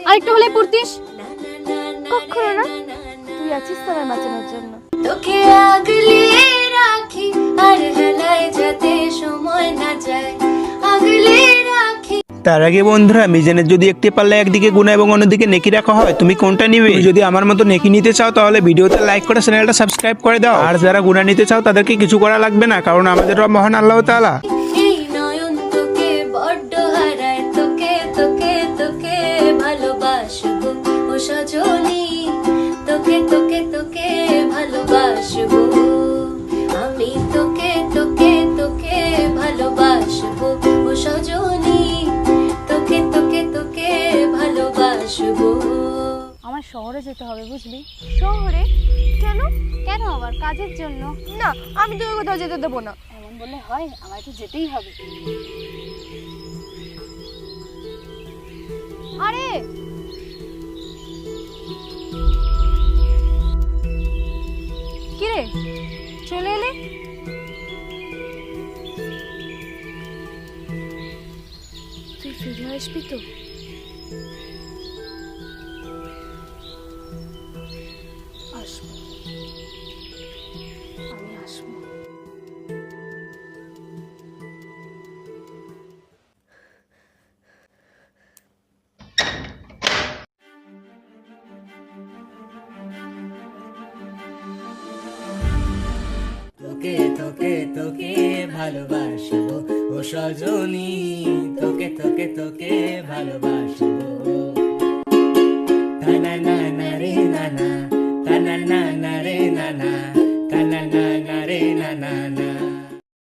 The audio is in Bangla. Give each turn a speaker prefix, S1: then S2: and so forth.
S1: আরেকটু হলে পড়তিস। কখনো না, তুই আছিস তো আমায় বাঁচানোর জন্য।
S2: তোকে আগলে রাখি আর হেলায় যাতে সময় না যায়, আগলে রাখি।
S3: তার আগে বন্ধুরা, মিজানের যদি একটি পাল্লা একদিকে গুনাহ এবং অন্যদিকে নেকি রাখা হয়, তুমি কোনটা নিবে? যদি আমার মতো নেকি নিতে চাও তাহলে ভিডিওতে লাইক করে চ্যানেলটা সাবস্ক্রাইব করে দাও। আর যারা গুনাহ নিতে চাও তাদেরকে কিছু করা লাগবে না, কারণ আমাদের রব মহান আল্লাহ তাআলা।
S2: এই নয়ন তোকে বড্ড হারায়, তোকে তোকে তোকে ভালোবাসবো ও সজনী, তোকে তোকে তোকে ভালোবাসবো আমি, তোকে তোকে তোকে ভালোবাসবো ও সজনী, তোকে তোকে তোকে ভালোবাসবো।
S1: আমার শহরে যেতে হবে, বুঝলি? শহরে? কেন? কেন আবার? কাজের জন্য। না, আমি তোকে কোথাও যেতে দেবো না। এমন বললে হয়? আমায় তো যেতেই হবে। আরে কিরে, চলে এলে? তুই ফিরে আসবি তো? আসবো, আমি আসবো।
S4: তোকে তোকে তোকে ভালোবাসবো ও সজনী, তোকে তোকে তোকে ভালোবাসবো। তানা না না রে না না, তানা না না রে না না, তানা না না রে না না না।